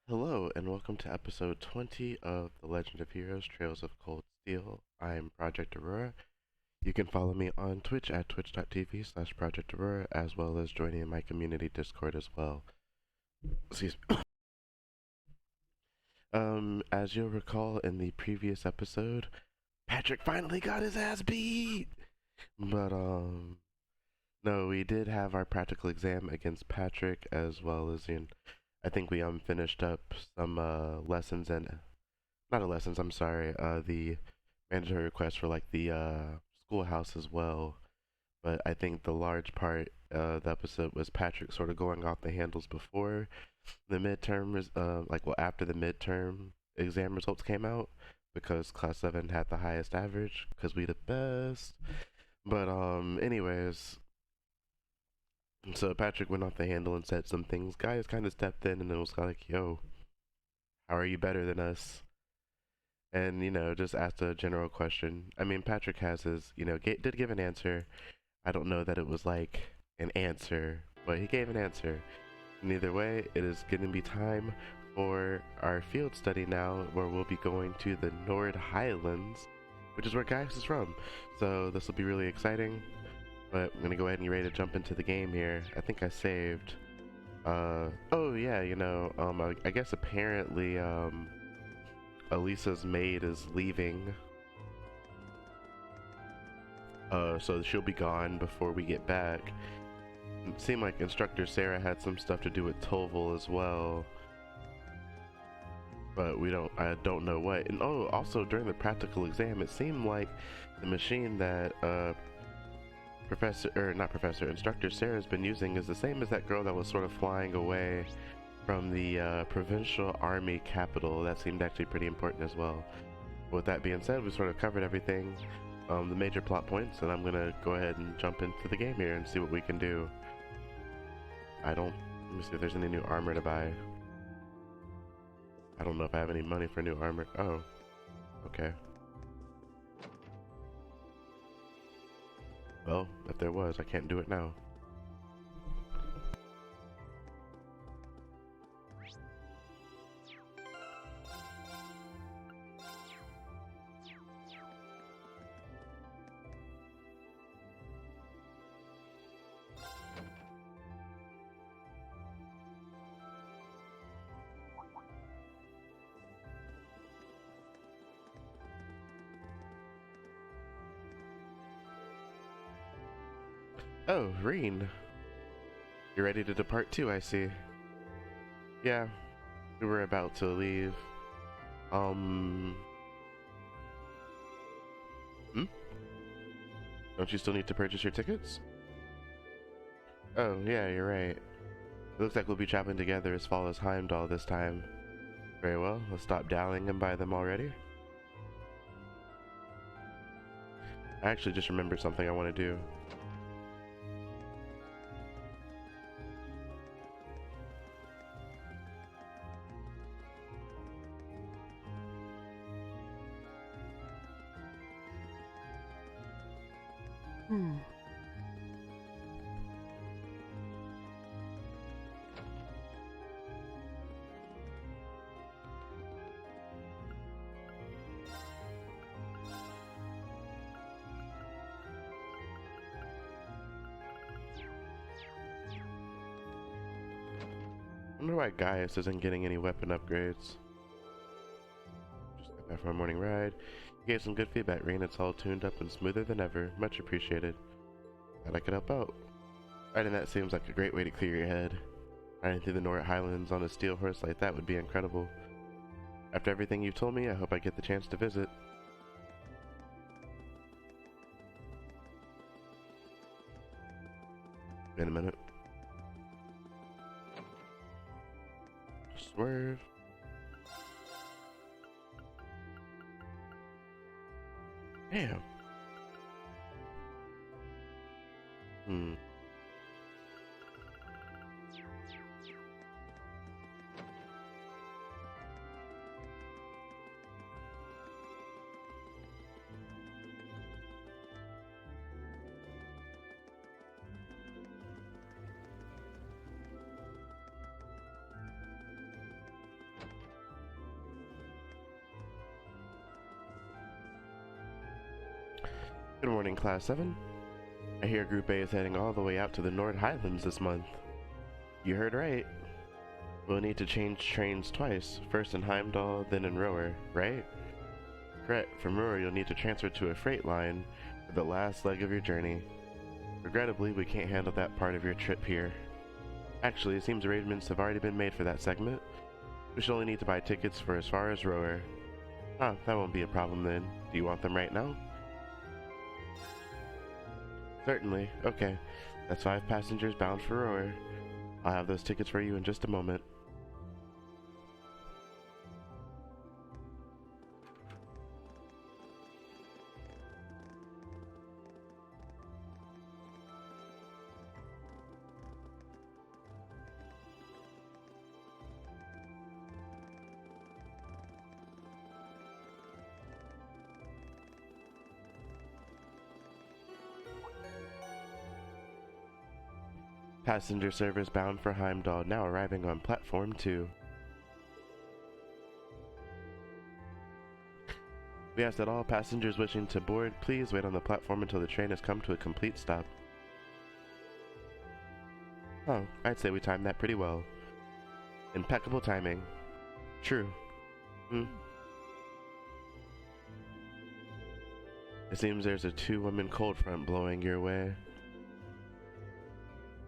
Hello, and welcome to episode 20 of The Legend of Heroes Trails of Cold Steel. I'm Project Aurora. You can follow me on Twitch at twitch.tv/Project Aurora, as well as joining my community Discord as well. Excuse me. As you'll recall in the previous episode, Patrick finally got his ass beat! But, no, we did have our practical exam against Patrick, as well as, I think we finished up some lessons and not the lessons, I'm sorry, the mandatory requests for like the schoolhouse as well. But I think the large part of the episode was Patrick sort of going off the handles before the midterm, after the midterm exam results came out, because Class 7 had the highest average, because we the best. But, anyways, so Patrick went off the handle and said some things. Guys kind of stepped in and it was like, yo, how are you better than us? And just asked a general question. I mean, Patrick has his, did give an answer. I don't know that it was like an answer, but he gave an answer. And either way, it is going to be time for our field study now, where we'll be going to the Nord Highlands, which is where Gaius is from. So this will be really exciting. But I'm gonna go ahead and get ready to jump into the game here. I think I saved. Oh yeah, I guess apparently, Elisa's maid is leaving. So she'll be gone before we get back. It seemed like Instructor Sarah had some stuff to do with Toval as well. But I don't know what. And oh, also during the practical exam, it seemed like the machine that, Instructor Sarah's been using is the same as that girl that was sort of flying away from the provincial army capital. That seemed actually pretty important as well. With that being said, we sort of covered everything, the major plot points, and I'm gonna go ahead and jump into the game here and see what we can do. Let me see if there's any new armor to buy. I don't know if I have any money for new armor. Oh, okay. Well, if there was, I can't do it now. Oh, Reen. You're ready to depart too, I see. Yeah, we were about to leave. Um... Hmm? Don't you still need to purchase your tickets? Oh, yeah, you're right. It looks like we'll be traveling together as far as Heimdall this time. Very well, let's stop dallying and buy them already. I actually just remembered something I want to do. I wonder why Gaius isn't getting any weapon upgrades. Just got back from a morning ride. You gave some good feedback, Rain. It's all tuned up and smoother than ever. Much appreciated. Glad I could help out. Riding that seems like a great way to clear your head. Riding through the Nord Highlands on a steel horse like that would be incredible. After everything you've told me, I hope I get the chance to visit. In a minute. Swerve. Damn. Hmm. Good morning, Class 7. I hear Group A is heading all the way out to the Nord Highlands this month. You heard right. We'll need to change trains twice, first in Heimdall, then in Rower, right? Correct. From Rower, you'll need to transfer to a freight line for the last leg of your journey. Regrettably, we can't handle that part of your trip here. Actually, it seems arrangements have already been made for that segment. We should only need to buy tickets for as far as Rower. Ah, that won't be a problem then. Do you want them right now? Certainly. Okay. That's 5 passengers bound for Rower. I'll have those tickets for you in just a moment. Passenger service bound for Heimdall now arriving on platform 2. We ask that all passengers wishing to board please wait on the platform until the train has come to a complete stop. Oh, I'd say we timed that pretty well. Impeccable timing. True. It seems there's a 2-woman cold front blowing your way.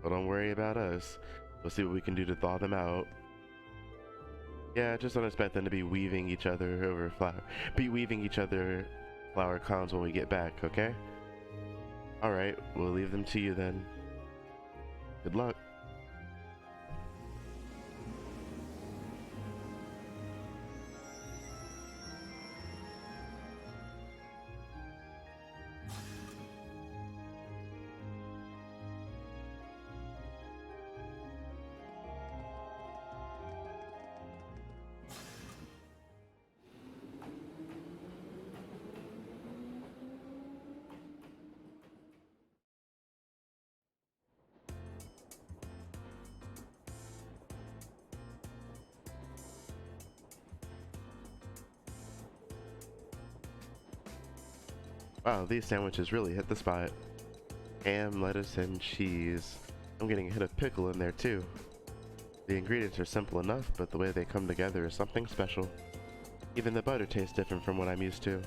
Well, don't worry about us. We'll see what we can do to thaw them out. Yeah, just don't expect them to be weaving each other flower crowns when we get back, okay? Alright, we'll leave them to you then. Good luck. Wow, these sandwiches really hit the spot. Ham, lettuce, and cheese. I'm getting a hit of pickle in there too. The ingredients are simple enough, but the way they come together is something special. Even the butter tastes different from what I'm used to.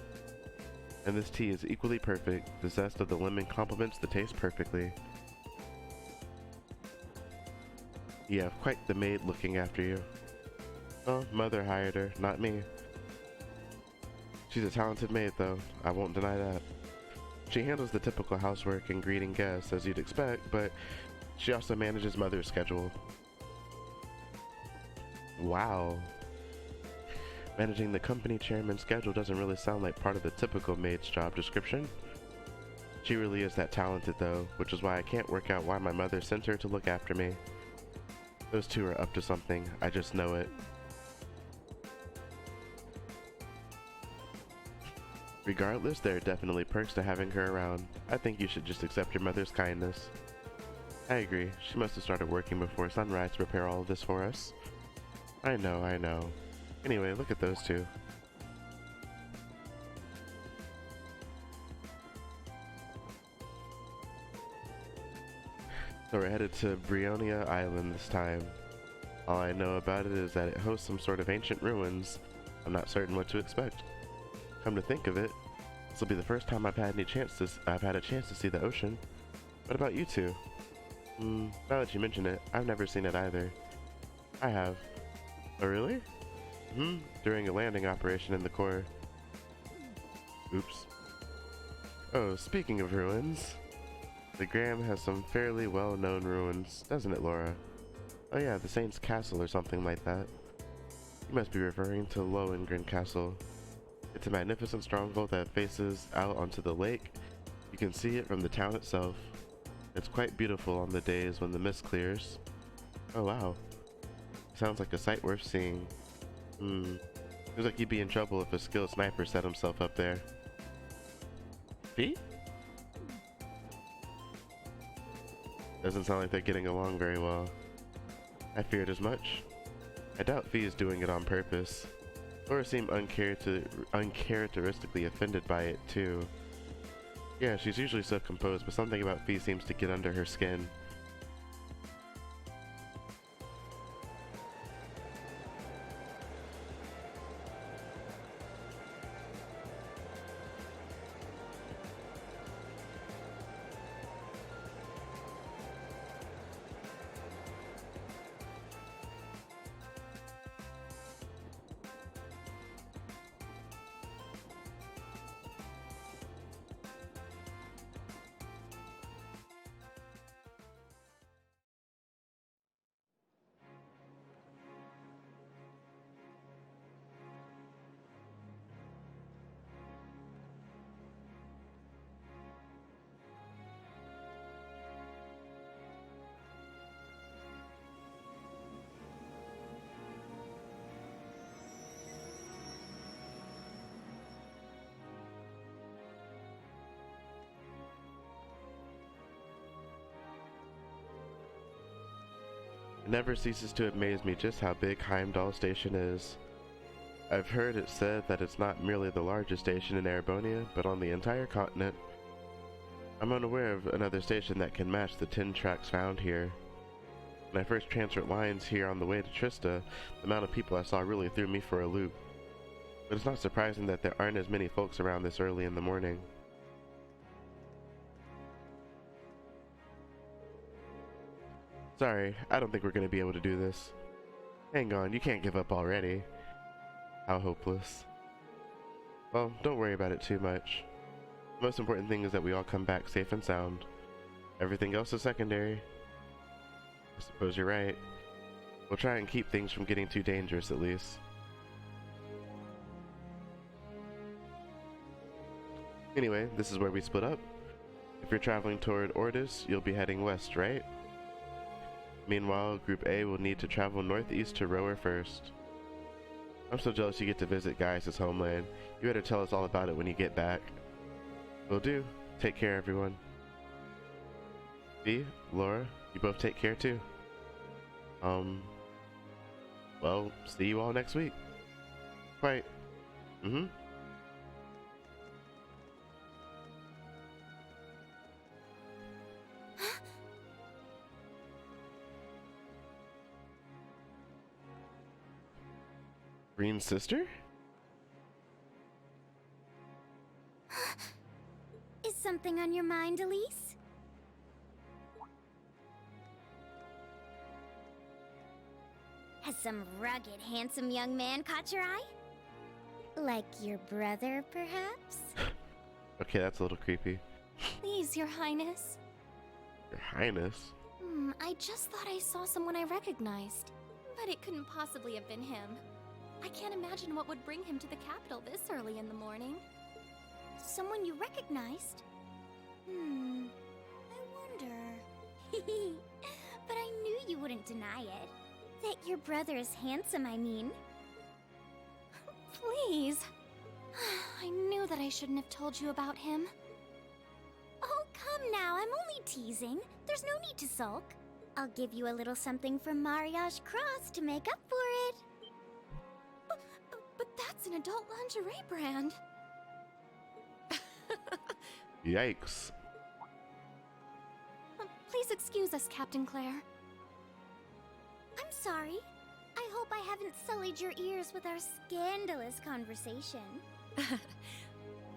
And this tea is equally perfect. The zest of the lemon complements the taste perfectly. You have quite the maid looking after you. Oh, mother hired her, not me. She's a talented maid though, I won't deny that. She handles the typical housework and greeting guests as you'd expect, but she also manages mother's schedule. Wow. Managing the company chairman's schedule doesn't really sound like part of the typical maid's job description. She really is that talented though, which is why I can't work out why my mother sent her to look after me. Those two are up to something, I just know it. Regardless, there are definitely perks to having her around. I think you should just accept your mother's kindness. I agree. She must have started working before sunrise to prepare all of this for us. I know, I know. Anyway, look at those two. So we're headed to Brionia Island this time. All I know about it is that it hosts some sort of ancient ruins. I'm not certain what to expect. Come to think of it, this will be the first time I've had a chance to see the ocean. What about you two? Now that you mention it, I've never seen it either. I have. Oh really? During a landing operation in the core. Oops. Oh, speaking of ruins, the Gram has some fairly well-known ruins, doesn't it, Laura? Oh yeah, the Saint's Castle or something like that. You must be referring to Lohengrin Castle. It's a magnificent stronghold that faces out onto the lake. You can see it from the town itself. It's quite beautiful on the days when the mist clears. Oh wow. Sounds like a sight worth seeing. Seems like you'd be in trouble if a skilled sniper set himself up there. Fee? Doesn't sound like they're getting along very well. I feared as much. I doubt Fee is doing it on purpose. Laura seemed uncharacteristically offended by it too. Yeah, she's usually so composed, but something about Fee seems to get under her skin. It never ceases to amaze me just how big Heimdall Station is. I've heard it said that it's not merely the largest station in Erebonia, but on the entire continent. I'm unaware of another station that can match the 10 tracks found here. When I first transferred lines here on the way to Trista, the amount of people I saw really threw me for a loop. But it's not surprising that there aren't as many folks around this early in the morning. Sorry, I don't think we're gonna be able to do this. Hang on, you can't give up already. How hopeless. Well, don't worry about it too much. The most important thing is that we all come back safe and sound. Everything else is secondary. I suppose you're right. We'll try and keep things from getting too dangerous at least. Anyway, this is where we split up. If you're traveling toward Ordis, you'll be heading west, right? Meanwhile, Group A will need to travel northeast to Rower first. I'm so jealous you get to visit Gaius' homeland. You better tell us all about it when you get back. Will do. Take care, everyone. Bea, Laura, you both take care too. Well, see you all next week. Quite. Green's sister? Is something on your mind, Elise? Has some rugged, handsome young man caught your eye? Like your brother, perhaps? Okay, that's a little creepy. Please, Your Highness. Your Highness? I just thought I saw someone I recognized. But it couldn't possibly have been him. I can't imagine what would bring him to the capital this early in the morning. Someone you recognized? I wonder. But I knew you wouldn't deny it. That your brother is handsome, I mean. Please. I knew that I shouldn't have told you about him. Oh, come now, I'm only teasing. There's no need to sulk. I'll give you a little something from Mariage Cross to make up for it. But that's an adult lingerie brand. Yikes. Please excuse us, Captain Claire. I'm sorry. I hope I haven't sullied your ears with our scandalous conversation.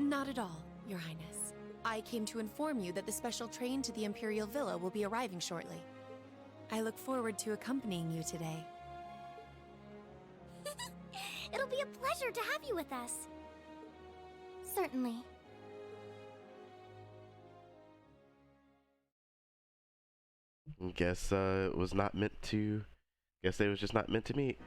Not at all, Your Highness. I came to inform you that the special train to the Imperial Villa will be arriving shortly. I look forward to accompanying you today. It'll be a pleasure to have you with us. Certainly. Guess it was not meant to. Guess they was just not meant to meet.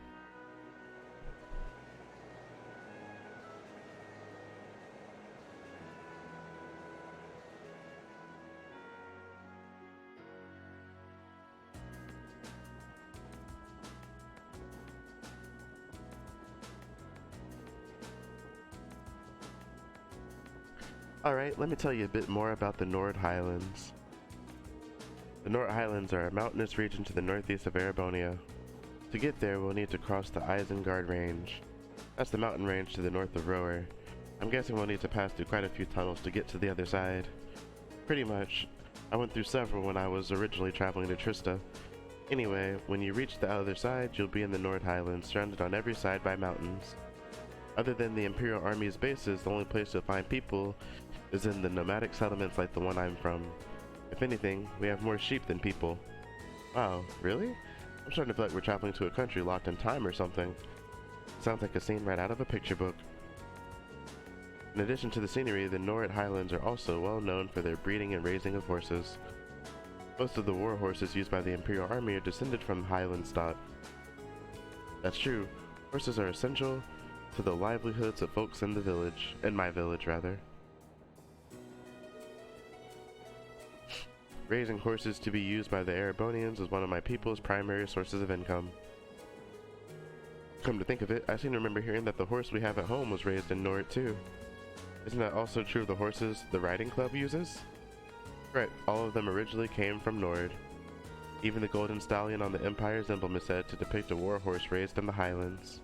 Alright, let me tell you a bit more about the Nord Highlands. The Nord Highlands are a mountainous region to the northeast of Erebonia. To get there, we'll need to cross the Isengard Range. That's the mountain range to the north of Rower. I'm guessing we'll need to pass through quite a few tunnels to get to the other side. Pretty much. I went through several when I was originally traveling to Trista. Anyway, when you reach the other side, you'll be in the Nord Highlands, surrounded on every side by mountains. Other than the Imperial Army's bases, the only place you'll find people is in the nomadic settlements like the one I'm from. If anything, we have more sheep than people. Wow, really? I'm starting to feel like we're traveling to a country locked in time or something. Sounds like a scene right out of a picture book. In addition to the scenery, the Nord Highlands are also well known for their breeding and raising of horses. Most of the war horses used by the Imperial Army are descended from Highland stock. That's true. Horses are essential to the livelihoods of folks in the village, in my village rather. Raising horses to be used by the Erebonians is one of my people's primary sources of income. Come to think of it, I seem to remember hearing that the horse we have at home was raised in Nord too. Isn't that also true of the horses the riding club uses? Correct, all of them originally came from Nord. Even the golden stallion on the Empire's emblem is said to depict a war horse raised in the Highlands.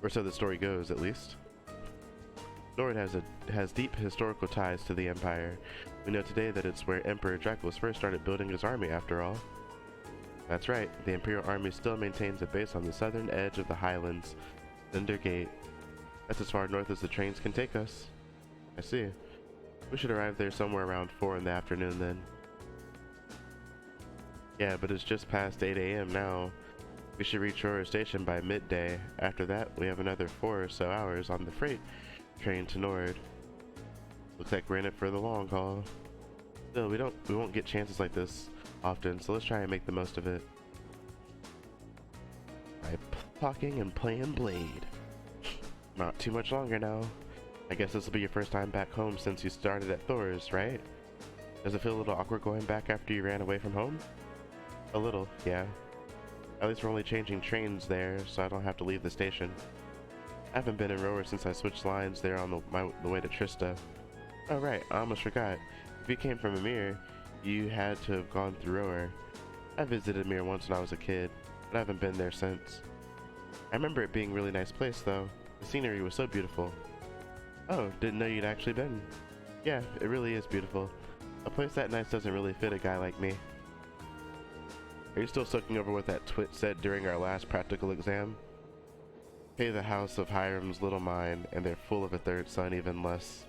Or so the story goes, at least. Nord has deep historical ties to the Empire. We know today that it's where Emperor Dracula first started building his army after all. That's right, the Imperial Army still maintains a base on the southern edge of the Highlands, Cinder Gate. That's as far north as the trains can take us. I see. We should arrive there somewhere around 4 in the afternoon then. Yeah, but it's just past 8 AM now. We should reach Roar Station by midday. After that, we have another 4 or so hours on the freight train to Nord. Looks like we're in it for the long haul. Still, we won't get chances like this often, so let's try and make the most of it. By talking and playing Blade. Not too much longer now. I guess this will be your first time back home since you started at Thor's, right? Does it feel a little awkward going back after you ran away from home? A little, yeah. At least we're only changing trains there, so I don't have to leave the station. I haven't been in Roar since I switched lines there on the way to Trista. Oh right, I almost forgot. If you came from Emir, you had to have gone through Roar. I visited Emir once when I was a kid, but I haven't been there since. I remember it being a really nice place though. The scenery was so beautiful. Oh, didn't know you'd actually been. Yeah, it really is beautiful. A place that nice doesn't really fit a guy like me. Are you still soaking over what that twit said during our last practical exam? Pay the house of Hiram's little mine, and they're full of a third son even less.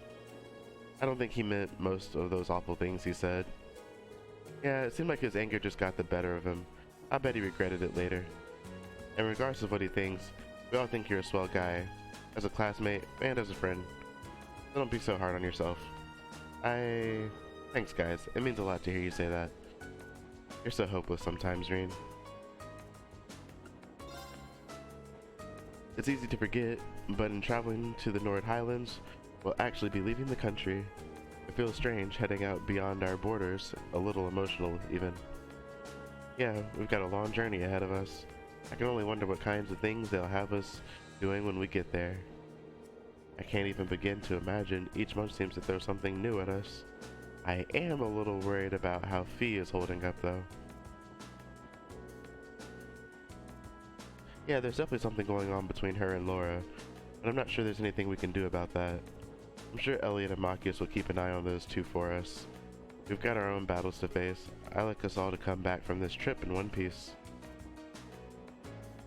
I don't think he meant most of those awful things he said. Yeah, it seemed like his anger just got the better of him. I bet he regretted it later. And regardless of what he thinks, we all think you're a swell guy, as a classmate and as a friend. So don't be so hard on yourself. Thanks guys, it means a lot to hear you say that. You're so hopeless sometimes, Reen. It's easy to forget, but in traveling to the Nord Highlands, we'll actually be leaving the country. It feels strange heading out beyond our borders, a little emotional even. Yeah, we've got a long journey ahead of us. I can only wonder what kinds of things they'll have us doing when we get there. I can't even begin to imagine. Each month seems to throw something new at us. I am a little worried about how Fee is holding up though. Yeah, there's definitely something going on between her and Laura, but I'm not sure there's anything we can do about that. I'm sure Elliot and Machias will keep an eye on those two for us. We've got our own battles to face. I like us all to come back from this trip in one piece.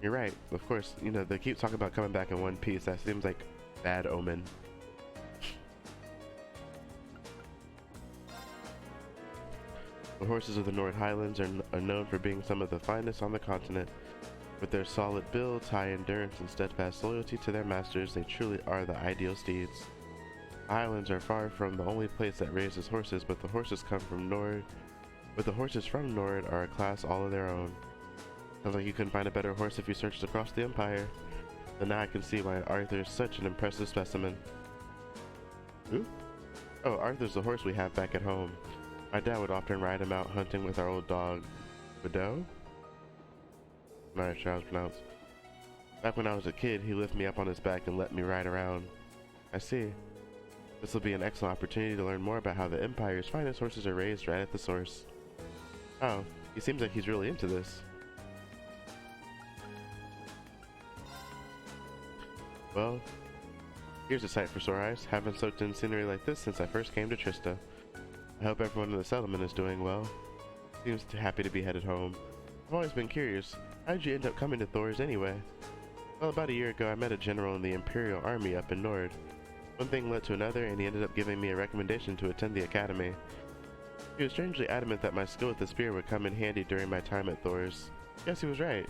You're right, of course, you know, they keep talking about coming back in one piece. That seems like bad omen. The horses of the Nord Highlands are known for being some of the finest on the continent. With their solid builds, high endurance, and steadfast loyalty to their masters, they truly are the ideal steeds. The Highlands are far from the only place that raises horses, but the horses come from Nord. But the horses from Nord are a class all of their own. Sounds like you couldn't find a better horse if you searched across the Empire. But now I can see why Arthur's such an impressive specimen. Who? Oh, Arthur's the horse we have back at home. My dad would often ride him out hunting with our old dog, Godot? I'm not sure how it's pronounced. Back when I was a kid, he lifted me up on his back and let me ride around. I see. This will be an excellent opportunity to learn more about how the Empire's finest horses are raised right at the source. Oh, he seems like he's really into this. Well, Here's a sight for sore eyes. Haven't soaked in scenery like this since I first came to Trista. I hope everyone in the settlement is doing well. Seems happy to be headed home. I've always been curious. How did you end up coming to Thors anyway? Well, about a year ago, I met a general in the Imperial Army up in Nord. One thing led to another, and he ended up giving me a recommendation to attend the academy. He was strangely adamant that my skill with the spear would come in handy during my time at Thors. Yes, he was right.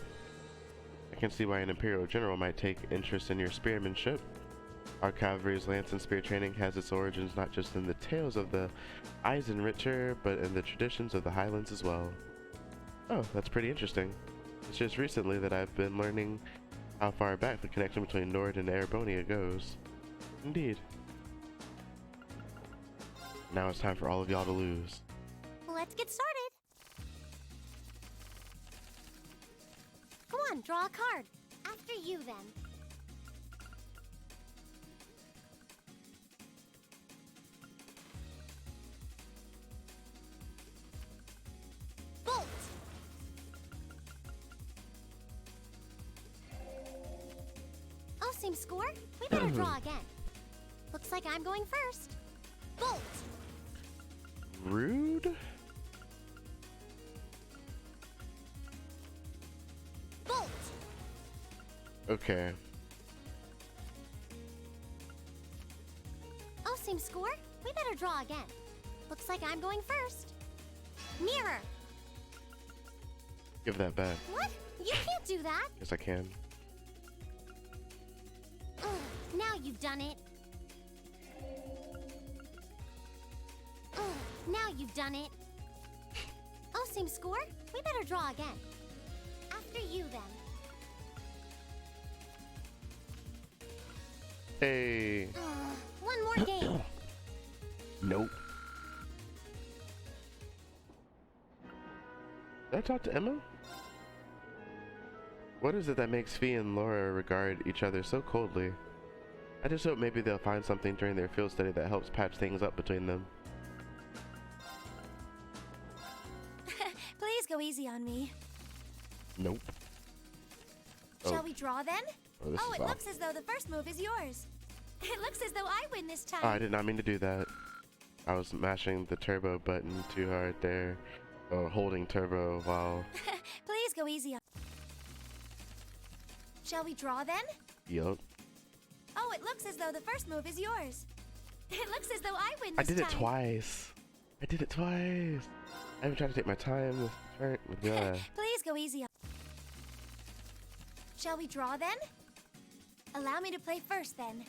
I can see why an Imperial general might take interest in your spearmanship. Our cavalry's lance and spear training has its origins not just in the tales of the Eisenritter, but in the traditions of the Highlands as well. Oh, that's pretty interesting. It's just recently that I've been learning how far back the connection between Nord and Erebonia goes. Indeed. Now it's time for all of y'all to lose. Let's get started. Go on, draw a card. After you, then. Bolt! Oh, same score? We better draw again. Looks like I'm going first. Bolt! Rude? Bolt! Okay. Oh, same score? We better draw again. Looks like I'm going first. Mirror! Give that back. What? You can't do that! Yes, I can. Ugh, now you've done it. Ugh, now you've done it. Oh, same score? We better draw again. After you, then. Hey. One more game. Nope. Did I talk to Emma? What is it that makes Fee and Laura regard each other so coldly? I just hope maybe they'll find something during their field study that helps patch things up between them. Please go easy on me. Nope. Shall we draw then? Oh, this Oh, is it off. looks as though the first move is yours. It looks as though I win this time. Oh, I did not mean to do that. I was mashing the turbo button too hard there. Or holding turbo while... Please go easy on. Shall we draw then? Yup. Oh, it looks as though the first move is yours. It looks as though I win I this did it time. twice. I did it twice. I've been trying to take my time this turn. Yeah. Please go easy on. Shall we draw then? Allow me to play first then.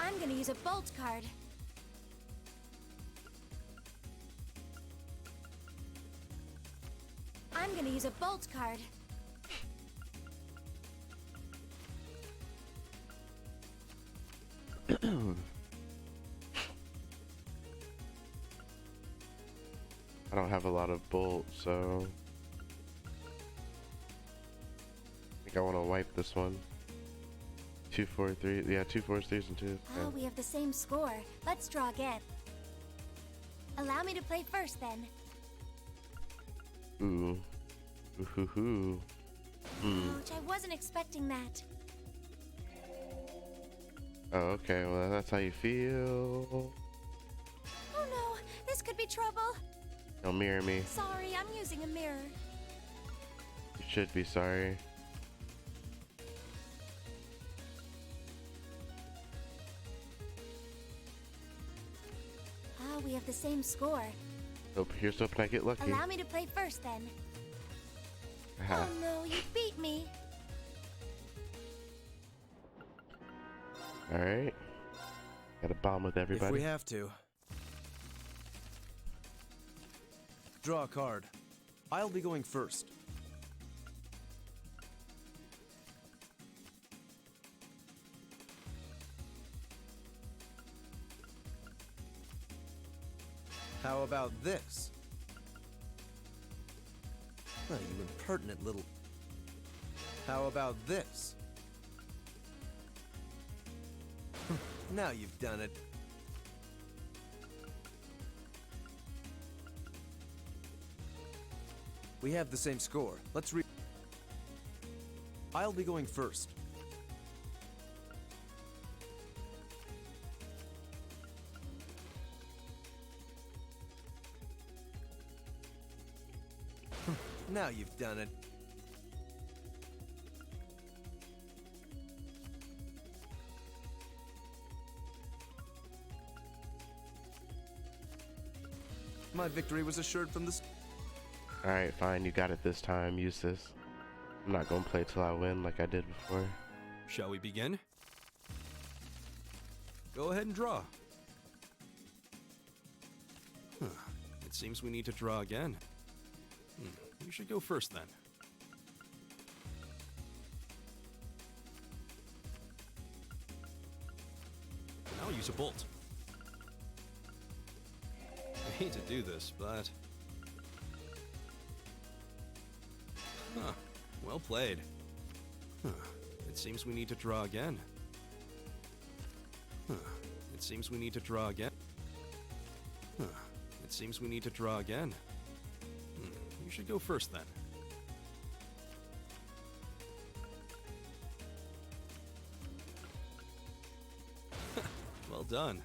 I'm gonna use a bolt card. I'm gonna use a bolt card. I don't have a lot of bolts, so I think I want to wipe this one. 2, 4, 3. Yeah, 2 4s, 3s, and 2s. Oh, we have the same score. Let's draw again. Allow me to play first then. Ooh. Ooh hoo hoo. Ouch, I wasn't expecting that. Oh, okay. Well, that's how you feel. Oh no, this could be trouble. Don't mirror me. Sorry, I'm using a mirror. You should be sorry. Oh, we have the same score. Hope here's hoping I get lucky. Allow me to play first then. Aha. Oh no, you beat me. All right. Got a bomb with everybody. If we have to. Draw a card. I'll be going first. How about this? Oh, you impertinent little... How about this? Now you've done it. We have the same score. Let's I'll be going first. Now you've done it. My victory was assured from the Alright, fine, you got it this time. Use this. I'm not gonna play till I win like I did before. Shall we begin? Go ahead and draw. Huh. It seems we need to draw again. You should go first then. I'll use a bolt. I hate to do this, but... Huh. Well played. Huh. It seems we need to draw again. Huh. It seems we need to draw again. Huh. It seems we need to draw again. You should go first then. Well done.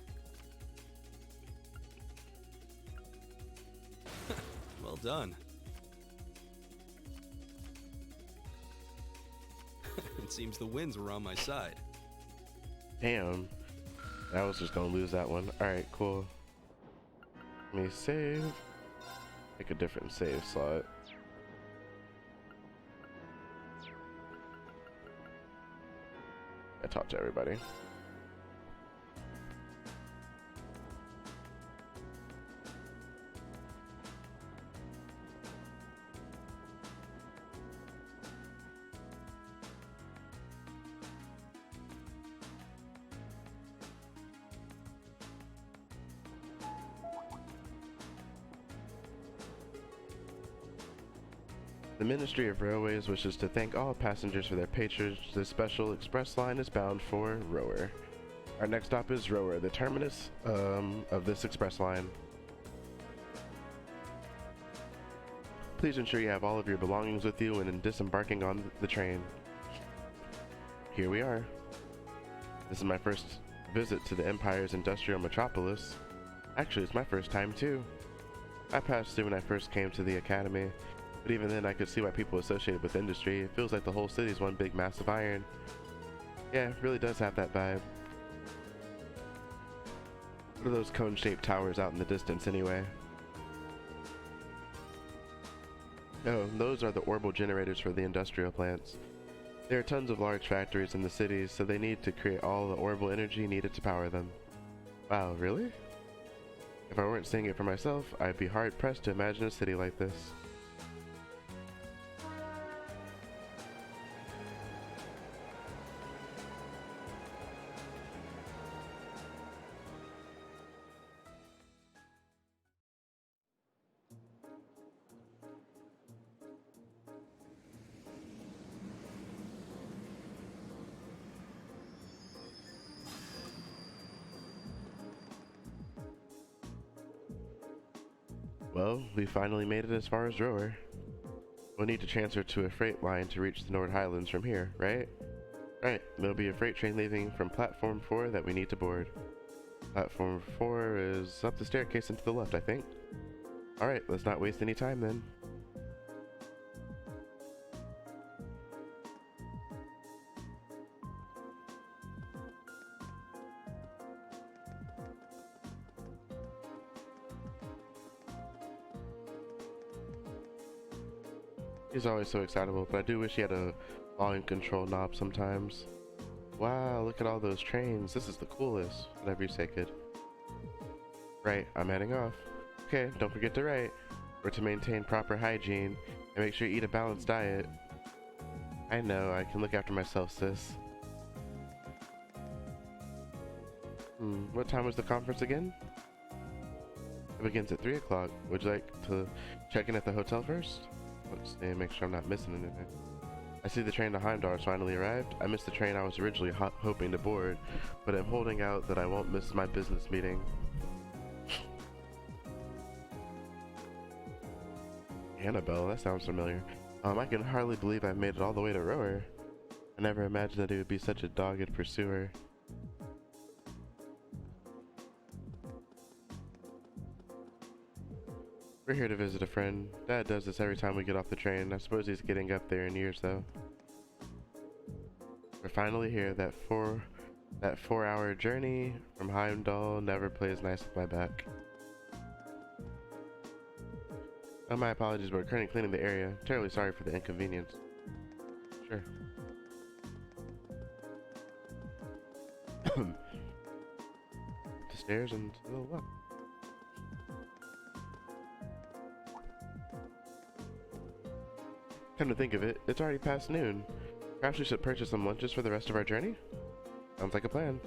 Well done. It seems the winds were on my side. Damn. I was just gonna lose that one. Alright, cool. Let me save. Pick a different save slot. I talked to everybody. The Ministry of Railways wishes to thank all passengers for their patronage. This special express line is bound for Rower. Our next stop is Rower, the terminus of this express line. Please ensure you have all of your belongings with you when disembarking on the train. Here we are. This is my first visit to the Empire's industrial metropolis. Actually, it's my first time too. I passed through when I first came to the academy. But even then, I could see why people associated with industry. It feels like the whole city is one big mass of iron. Yeah, it really does have that vibe. What are those cone-shaped towers out in the distance anyway? Oh, those are the orbital generators for the industrial plants. There are tons of large factories in the cities, so they need to create all the orbital energy needed to power them. Wow, really? If I weren't seeing it for myself, I'd be hard-pressed to imagine a city like this. Well, we finally made it as far as Rower. We'll need to transfer to a freight line to reach the Nord Highlands from here, right? Right, there'll be a freight train leaving from Platform 4 that we need to board. Platform 4 is up the staircase and to the left, I think. Alright, let's not waste any time then. He's always so excitable, but I do wish he had a volume control knob sometimes. Wow, look at all those trains. This is the coolest. Whatever you say, kid. Right, I'm heading off. Okay, don't forget to write. Or to maintain proper hygiene, and make sure you eat a balanced diet. I know, I can look after myself, sis. What time was the conference again? It begins at 3 o'clock. Would you like to check in at the hotel first? Let's see, make sure I'm not missing anything. I see the train to Heimdall has finally arrived. I missed the train I was originally hoping to board, but I'm holding out that I won't miss my business meeting. Annabelle, that sounds familiar. I can hardly believe I made it all the way to Rower. never imagined that he would be such a dogged pursuer. We're here to visit a friend. Dad does this every time we get off the train. I suppose he's getting up there in years, though. We're finally here. That 4-hour journey from Heimdall never plays nice with my back. Oh, my apologies, we're currently cleaning the area. Terribly sorry for the inconvenience. Sure. The stairs and to the left. Come to think of it, it's already past noon. Perhaps we should purchase some lunches for the rest of our journey? Sounds like a plan.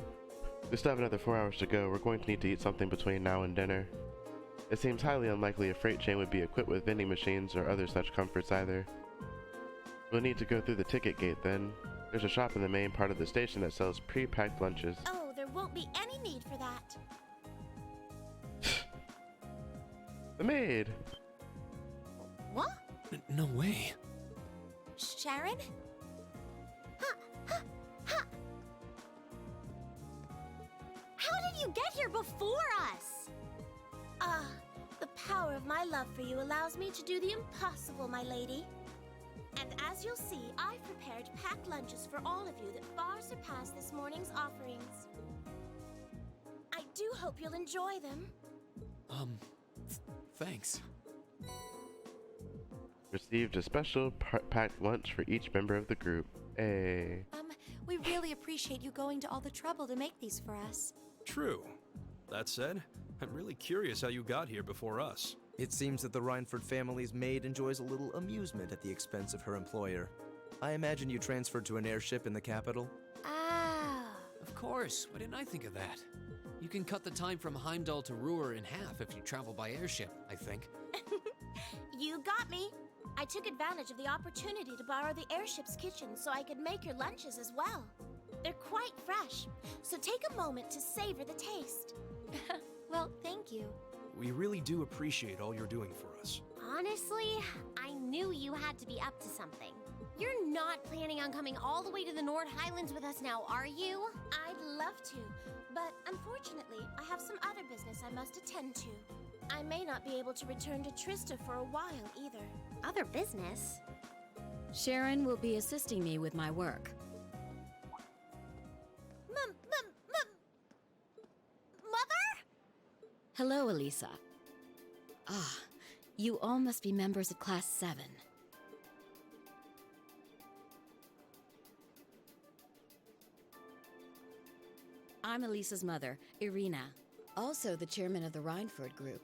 We still have another 4 hours to go. We're going to need to eat something between now and dinner. It seems highly unlikely a freight train would be equipped with vending machines or other such comforts either. We'll need to go through the ticket gate then. There's a shop in the main part of the station that sells pre-packed lunches. Oh, there won't be any need for that. The maid! What? No way. Sharon? How did you get here before us? The power of my love for you allows me to do the impossible, my lady. And as you'll see, I've prepared packed lunches for all of you that far surpass this morning's offerings. I do hope you'll enjoy them. Thanks. Received a special packed lunch for each member of the group. Hey. We really appreciate you going to all the trouble to make these for us. True. That said, I'm really curious how you got here before us. It seems that the Reinford family's maid enjoys a little amusement at the expense of her employer. I imagine you transferred to an airship in the capital? Ah. Of course. Why didn't I think of that? You can cut the time from Heimdall to Ruhr in half if you travel by airship, I think. You got me. I took advantage of the opportunity to borrow the airship's kitchen so I could make your lunches as well. They're quite fresh, so take a moment to savor the taste. Well, thank you. We really do appreciate all you're doing for us. Honestly, I knew you had to be up to something. You're not planning on coming all the way to the Nord Highlands with us now, are you? I'd love to, but unfortunately, I have some other business I must attend to. I may not be able to return to Trista for a while either. Other business? Sharon will be assisting me with my work. Mother? Hello, Elisa. Ah, you all must be members of Class 7. I'm Elisa's mother, Irina, also the chairman of the Reinford Group.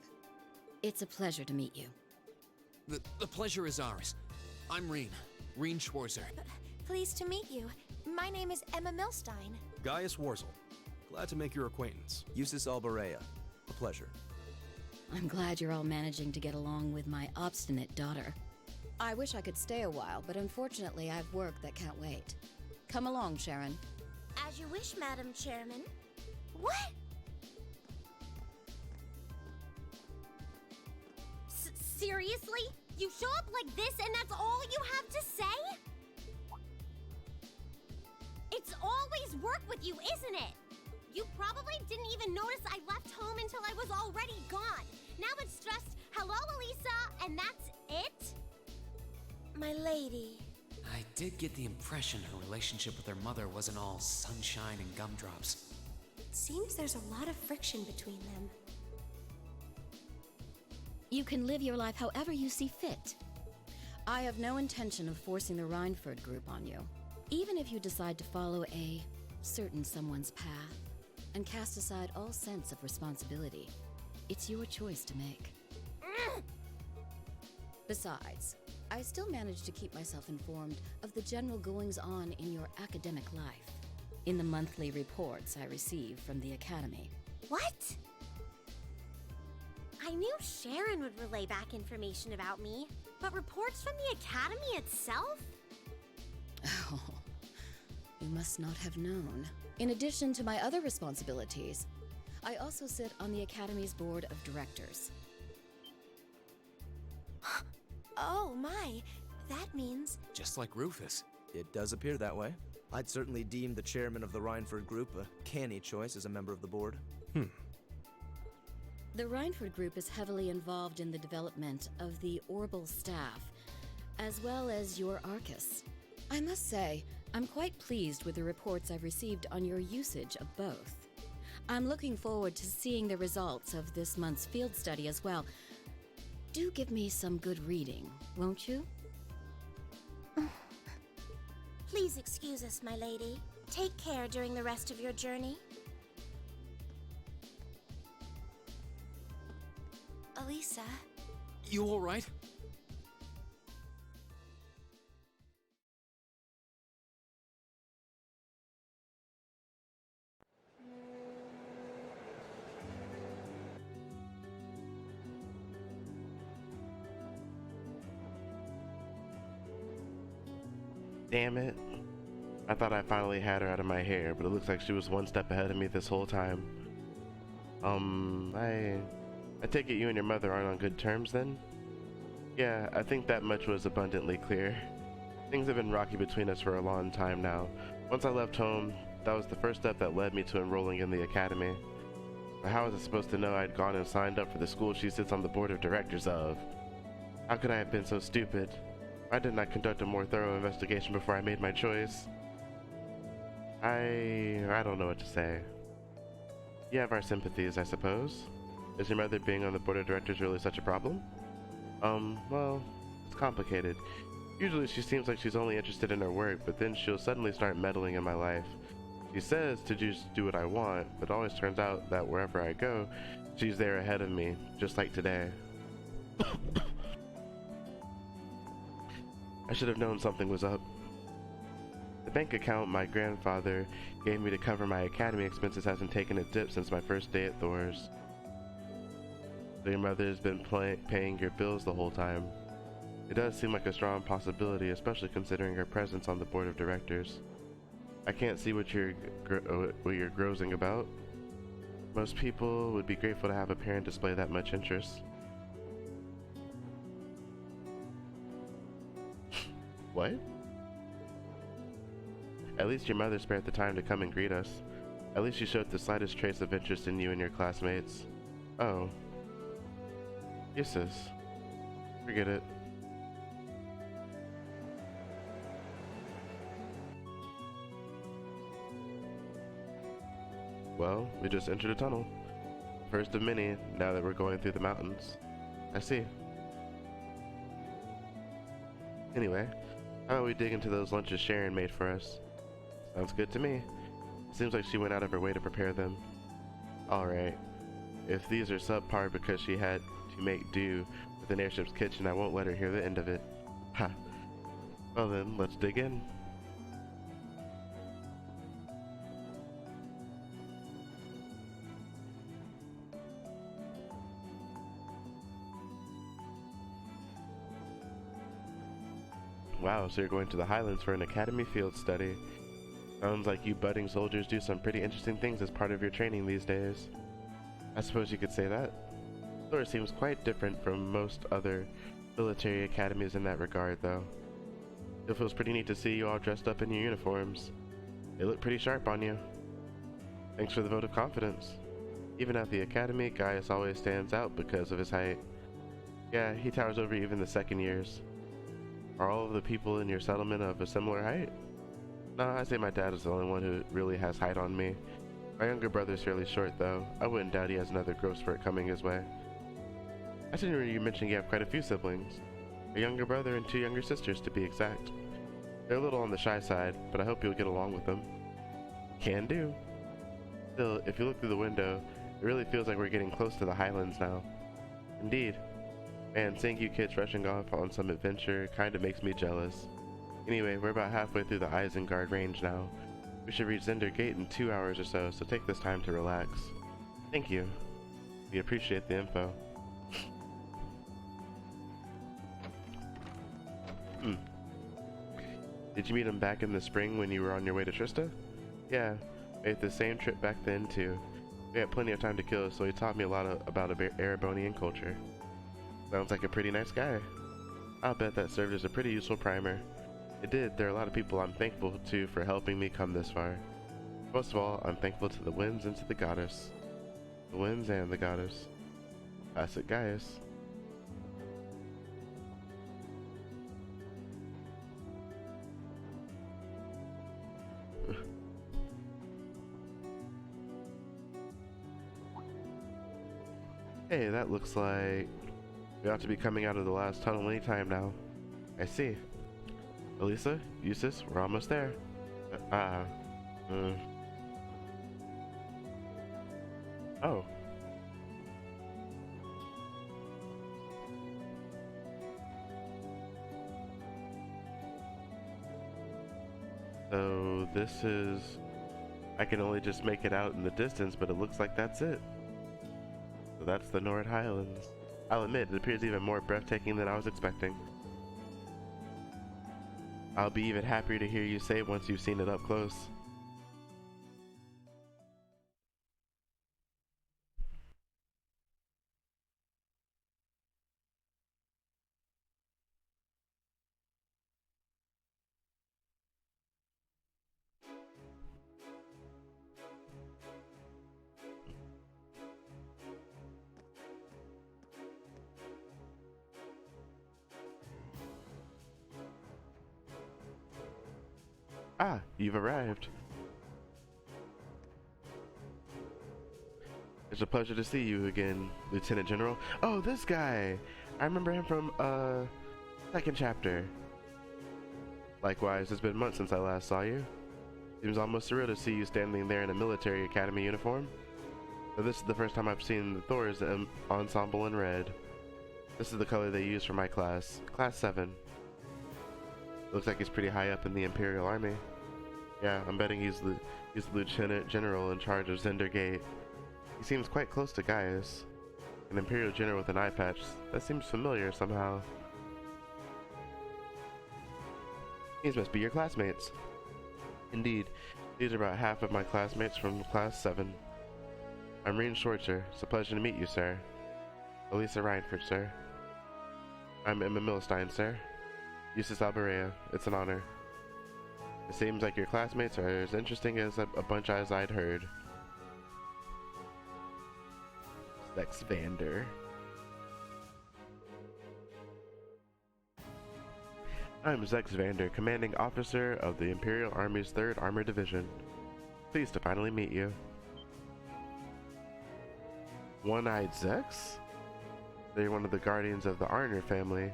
It's a pleasure to meet you. The pleasure is ours. I'm Reen Schwarzer. Pleased to meet you. My name is Emma Milstein. Gaius Warzel. Glad to make your acquaintance. Eustace Alborea. A pleasure. I'm glad you're all managing to get along with my obstinate daughter. I wish I could stay a while, but unfortunately I've work that can't wait. Come along, Sharon. As you wish, Madam Chairman. What? Seriously? You show up like this and that's all you have to say? It's always work with you, isn't it? You probably didn't even notice I left home until I was already gone. Now it's just, hello, Elisa, and that's it? My lady. I did get the impression her relationship with her mother wasn't all sunshine and gumdrops. It seems there's a lot of friction between them. You can live your life however you see fit. I have no intention of forcing the Reinford Group on you. Even if you decide to follow a certain someone's path and cast aside all sense of responsibility, it's your choice to make. Besides, I still manage to keep myself informed of the general goings-on in your academic life, in the monthly reports I receive from the Academy. What? I knew Sharon would relay back information about me, but reports from the Academy itself? Oh, you must not have known. In addition to my other responsibilities, I also sit on the Academy's board of directors. Oh my, that means... Just like Rufus. It does appear that way. I'd certainly deem the chairman of the Rhineford Group a canny choice as a member of the board. The Rhineford Group is heavily involved in the development of the Orbital staff, as well as your Arcus. I must say, I'm quite pleased with the reports I've received on your usage of both. I'm looking forward to seeing the results of this month's field study as well. Do give me some good reading, won't you? Please excuse us, my lady. Take care during the rest of your journey. Elisa, You all right? Damn it. I thought I finally had her out of my hair, but it looks like she was one step ahead of me this whole time. I take it you and your mother aren't on good terms then? Yeah, I think that much was abundantly clear. Things have been rocky between us for a long time now. Once I left home, that was the first step that led me to enrolling in the academy. But how was I supposed to know I'd gone and signed up for the school she sits on the board of directors of? How could I have been so stupid? Why didn't I conduct a more thorough investigation before I made my choice? I don't know what to say. You have our sympathies, I suppose. Is your mother being on the board of directors really such a problem? Well, it's complicated. Usually she seems like she's only interested in her work, but then she'll suddenly start meddling in my life. She says to just do what I want, but it always turns out that wherever I go, she's there ahead of me, just like today. I should have known something was up. The bank account my grandfather gave me to cover my academy expenses hasn't taken a dip since my first day at Thor's. So your mother's been paying your bills the whole time. It does seem like a strong possibility, especially considering her presence on the board of directors. I can't see what you're grousing about. Most people would be grateful to have a parent display that much interest. What? At least your mother spared the time to come and greet us. At least she showed the slightest trace of interest in you and your classmates. Oh. Useless. Forget it. Well, we just entered a tunnel. First of many, now that we're going through the mountains. I see. Anyway, how about we dig into those lunches Sharon made for us? Sounds good to me. Seems like she went out of her way to prepare them. Alright. If these are subpar because she had to make do with an airship's kitchen, I won't let her hear the end of it. Ha. Well then, let's dig in. Wow, so you're going to the Highlands for an academy field study. Sounds like you budding soldiers do some pretty interesting things as part of your training these days. I suppose you could say that. Thor seems quite different from most other military academies in that regard, though. It feels pretty neat to see you all dressed up in your uniforms. They look pretty sharp on you. Thanks for the vote of confidence. Even at the academy, Gaius always stands out because of his height. Yeah, he towers over even the second years. Are all of the people in your settlement of a similar height? No, I say my dad is the only one who really has height on me. My younger brother is fairly short, though. I wouldn't doubt he has another growth spurt coming his way. I didn't hear you mention you have quite a few siblings. A younger brother and 2 younger sisters, to be exact. They're a little on the shy side, but I hope you'll get along with them. Can do. Still, if you look through the window, it really feels like we're getting close to the Highlands now. Indeed. Man, seeing you kids rushing off on some adventure kinda makes me jealous. Anyway, we're about halfway through the Isengard range now. We should reach Zender Gate in 2 hours or so take this time to relax. Thank you. We appreciate the info. Did you meet him back in the spring when you were on your way to Trista? Yeah, made the same trip back then too. We had plenty of time to kill, so he taught me a lot about Erebonian culture. Sounds like a pretty nice guy. I'll bet that served as a pretty useful primer. It did. There are a lot of people I'm thankful to for helping me come this far. Most of all, I'm thankful to the winds and to the goddess. The winds and the goddess. Classic Gaius. Hey, that looks like we ought to be coming out of the last tunnel anytime now. I see. Elisa, Eustace, we're almost there. Oh. So this is... I can only just make it out in the distance, but it looks like that's it. So that's the Nord Highlands. I'll admit, it appears even more breathtaking than I was expecting. I'll be even happier to hear you say once you've seen it up close. Ah, you've arrived. It's a pleasure to see you again, Lieutenant General. Oh, this guy! I remember him from, second chapter. Likewise, it's been months since I last saw you. Seems almost surreal to see you standing there in a military academy uniform. But this is the first time I've seen the Thor's ensemble in red. This is the color they use for my class, Class 7. Looks like he's pretty high up in the Imperial Army. Yeah, I'm betting he's the Lieutenant General in charge of Zender Gate. He seems quite close to Gaius. An Imperial General with an eye patch. That seems familiar somehow. These must be your classmates. Indeed, these are about half of my classmates from Class 7. I'm Rean Schwarzer. It's a pleasure to meet you, sir. Elisa Reinford, sir. I'm Emma Milstein, sir. Eustace Alberea. It's an honor. It seems like your classmates are as interesting as a bunch as I'd heard. Zex Vander. I'm Zex Vander, commanding officer of the Imperial Army's 3rd Armored Division. Pleased to finally meet you. One-Eyed Zex? They're one of the guardians of the Arner family.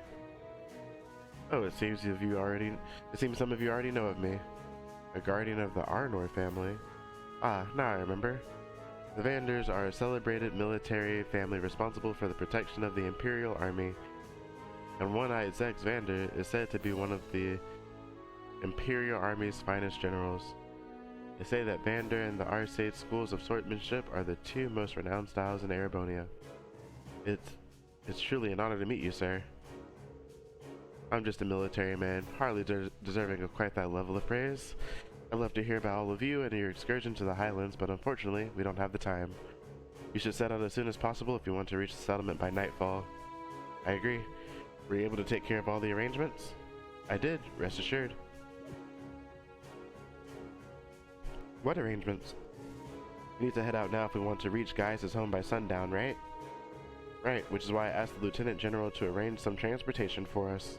Oh, it seems some of you already know of me. A guardian of the Arnor family. Ah, now I remember. The Vanders are a celebrated military family responsible for the protection of the Imperial Army. And One-Eyed Zex Vander is said to be one of the Imperial Army's finest generals. They say that Vander and the Arcade schools of swordsmanship are the 2 most renowned styles in Erebonia. It's truly an honor to meet you, sir. I'm just a military man, hardly deserving of quite that level of praise. I'd love to hear about all of you and your excursion to the Highlands, but unfortunately, we don't have the time. You should set out as soon as possible if you want to reach the settlement by nightfall. I agree. Were you able to take care of all the arrangements? I did, rest assured. What arrangements? We need to head out now if we want to reach Gaius' home by sundown, right? Right, which is why I asked the Lieutenant General to arrange some transportation for us.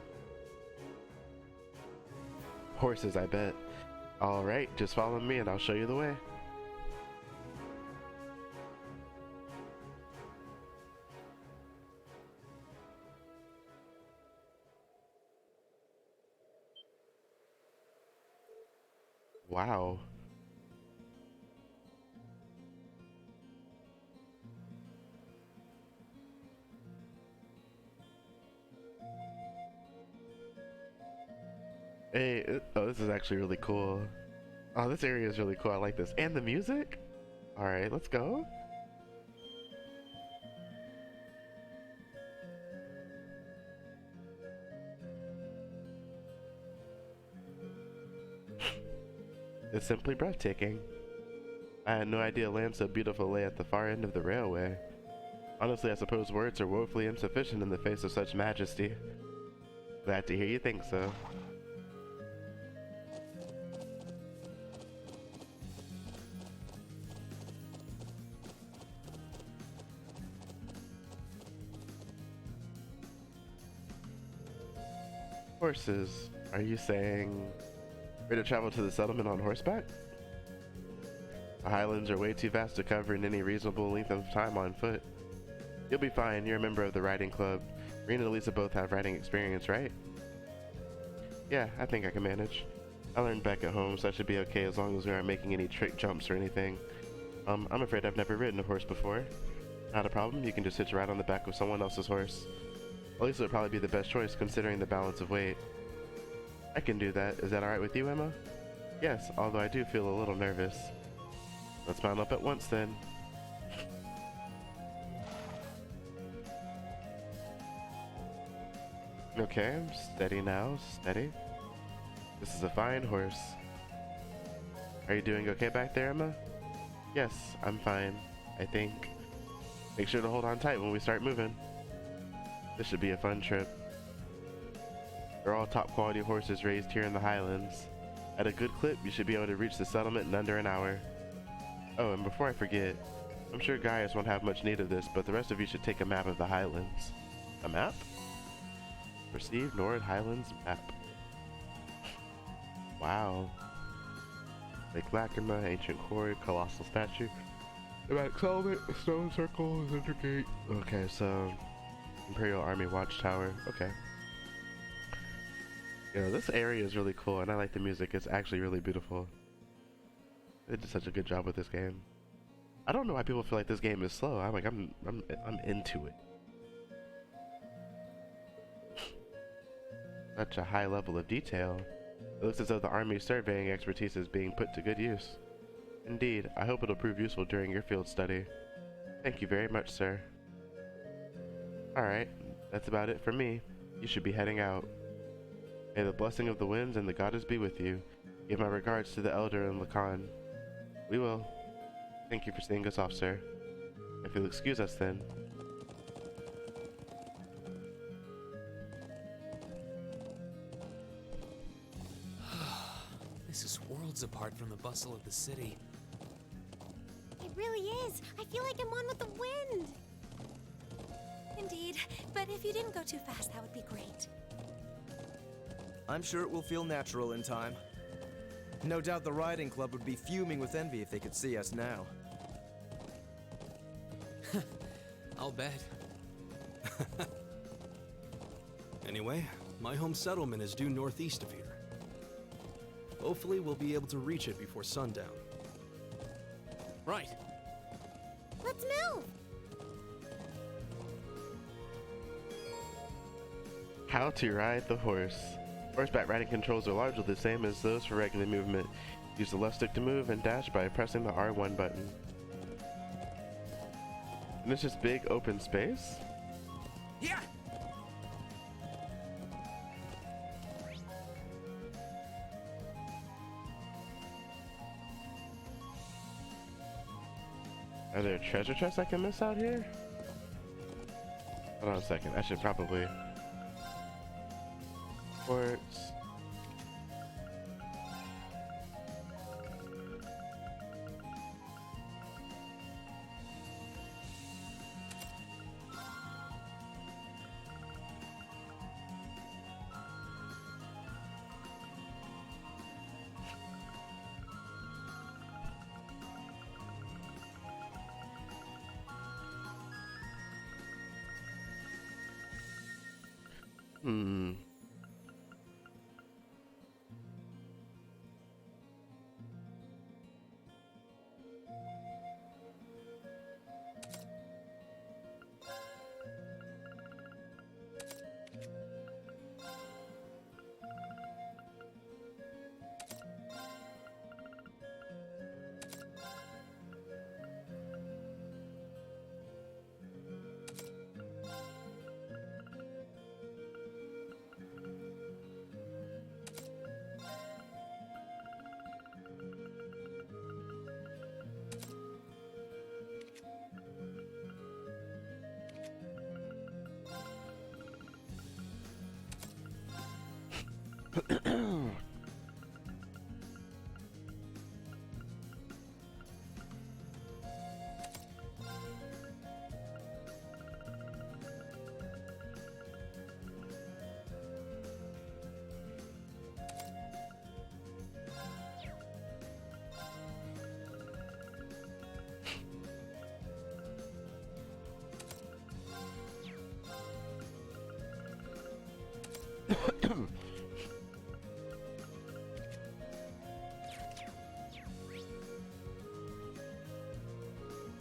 Horses, I bet. Alright, just follow me and I'll show you the way. Wow. Hey, oh, this is actually really cool. Oh, this area is really cool. I like this. And the music? Alright, let's go. It's simply breathtaking. I had no idea land so beautiful lay at the far end of the railway. Honestly, I suppose words are woefully insufficient in the face of such majesty. Glad to hear you think so. Horses. Are you saying we're to travel to the settlement on horseback? The highlands are way too vast to cover in any reasonable length of time on foot. You'll be fine. You're a member of the riding club. Rena and Lisa both have riding experience, right? Yeah, I think I can manage. I learned back at home, so I should be okay as long as we aren't making any trick jumps or anything. I'm afraid I've never ridden a horse before. Not a problem. You can just hitch a ride on the back of someone else's horse. Lisa would probably be the best choice considering the balance of weight. I can do that. Is that alright with you, Emma? Yes, although I do feel a little nervous. Let's mount up at once then. Okay, steady now, steady. This is a fine horse. Are you doing okay back there, Emma? Yes, I'm fine, I think. Make sure to hold on tight when we start moving. This should be a fun trip. They're all top quality horses raised here in the Highlands. At a good clip, you should be able to reach the settlement in under an hour. Oh, and before I forget, I'm sure Gaius won't have much need of this, but the rest of you should take a map of the Highlands. A map? Receive Nord Highlands map. Wow. Lake Lacrima, Ancient Quarry, Colossal Statue. Dramatic Settlement, Stone Circle, Intergate. Okay, so Imperial Army Watchtower. Okay. You know, this area is really cool, and I like the music. It's actually really beautiful. They did such a good job with this game. I don't know why people feel like this game is slow. I'm into it. Such a high level of detail. It looks as though the Army's surveying expertise is being put to good use. Indeed, I hope it'll prove useful during your field study. Thank you very much, sir. Alright, that's about it for me. You should be heading out. May the blessing of the winds and the goddess be with you. Give my regards to the elder and Lacan. We will. Thank you for seeing us off, sir. If you'll excuse us then. This is worlds apart from the bustle of the city. It really is. I feel like I'm one with the wind. Indeed, but if you didn't go too fast, that would be great. I'm sure it will feel natural in time. No doubt the riding club would be fuming with envy if they could see us now. I'll bet. Anyway, my home settlement is due northeast of here. Hopefully we'll be able to reach it before sundown. Right. Let's move! How to ride the horse. Horseback riding controls are largely the same as those for regular movement. Use the left stick to move and dash by pressing the R1 button. And it's just big open space? Yeah! Are there treasure chests I can miss out here? Hold on a second, I should probably... Quartz...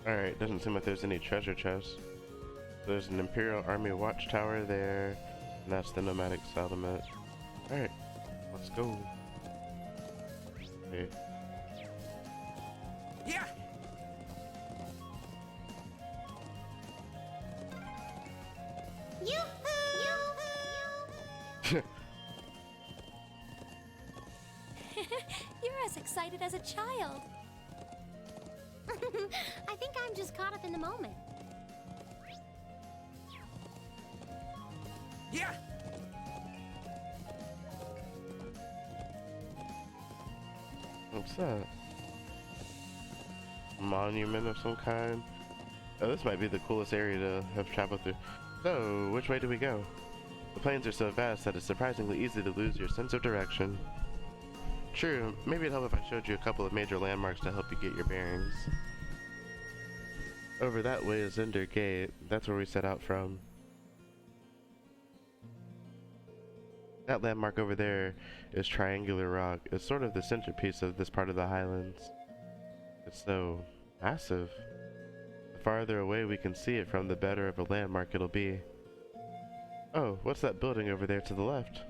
Alright, doesn't seem like there's any treasure chests. There's an Imperial Army watchtower there, and that's the nomadic settlement. Alright, let's go. Okay. Yeah. You're as excited as a child. I think I'm just caught up in the moment. Yeah. What's that? Monument of some kind? Oh, this might be the coolest area to have traveled through. So, which way do we go? The plains are so vast that it's surprisingly easy to lose your sense of direction. True, maybe it'd help if I showed you a couple of major landmarks to help you get your bearings. Over that way is Ender Gate. That's where we set out from. That landmark over there is Triangular Rock. It's sort of the centerpiece of this part of the Highlands. It's so massive. The farther away we can see it from, the better of a landmark it'll be. Oh, what's that building over there to the left?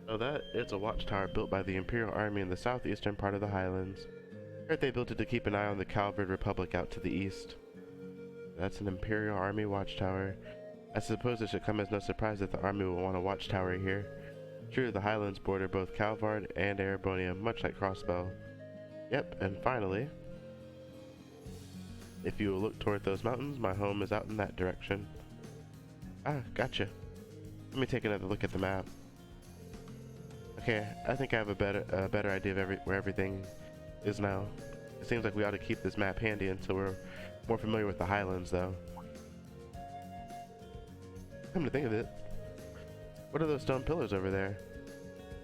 Oh, that is a watchtower built by the Imperial Army in the southeastern part of the Highlands. Heard they built it to keep an eye on the Calvard Republic out to the east. That's an Imperial Army watchtower. I suppose it should come as no surprise that the army will want a watchtower here. True, the Highlands border both Calvard and Erebonia, much like Crossbell. Yep, and finally, if you will look toward those mountains, my home is out in that direction. Ah, gotcha. Let me take another look at the map. Okay, I think I have a better idea of where everything is now. It seems like we ought to keep this map handy until we're more familiar with the Highlands, though. Come to think of it, what are those stone pillars over there?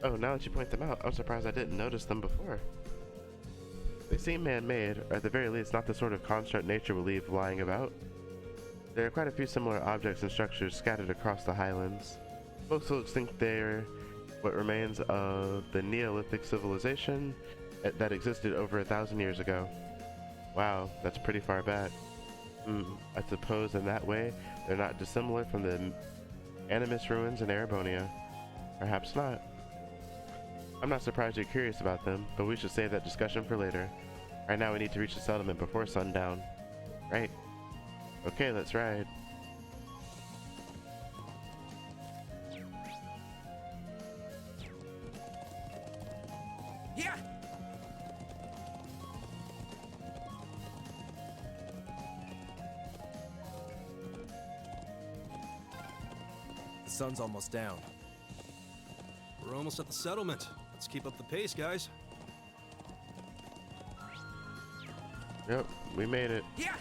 Oh, now that you point them out, I'm surprised I didn't notice them before. They seem man-made, or at the very least not the sort of construct nature will leave lying about. There are quite a few similar objects and structures scattered across the Highlands. Most folks think they're what remains of the Neolithic civilization that existed over 1,000 years ago. Wow, that's pretty far back. I suppose in that way, they're not dissimilar from the Animus ruins in Erebonia. Perhaps not. I'm not surprised you're curious about them, but we should save that discussion for later. Right now we need to reach the settlement before sundown. Right. Okay, let's ride. Yeah. The sun's almost down. We're almost at the settlement. Let's keep up the pace, guys. Yep, we made it. Yeah.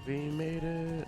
We made it.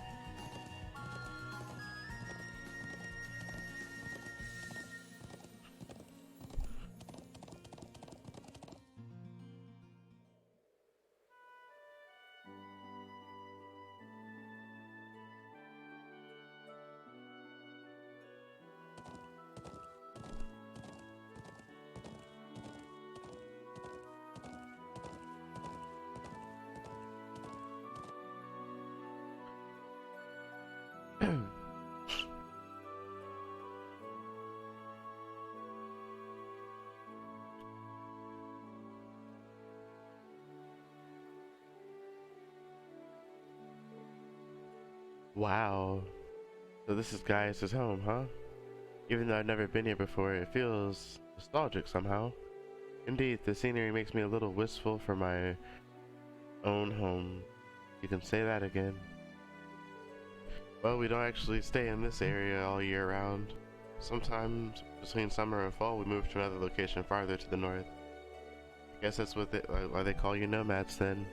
Wow. So this is Gaius' home, huh? Even though I've never been here before, it feels nostalgic somehow. Indeed, the scenery makes me a little wistful for my own home. You can say that again. Well, we don't actually stay in this area all year round. Sometimes, between summer and fall, we move to another location farther to the north. I guess that's why they call you nomads then.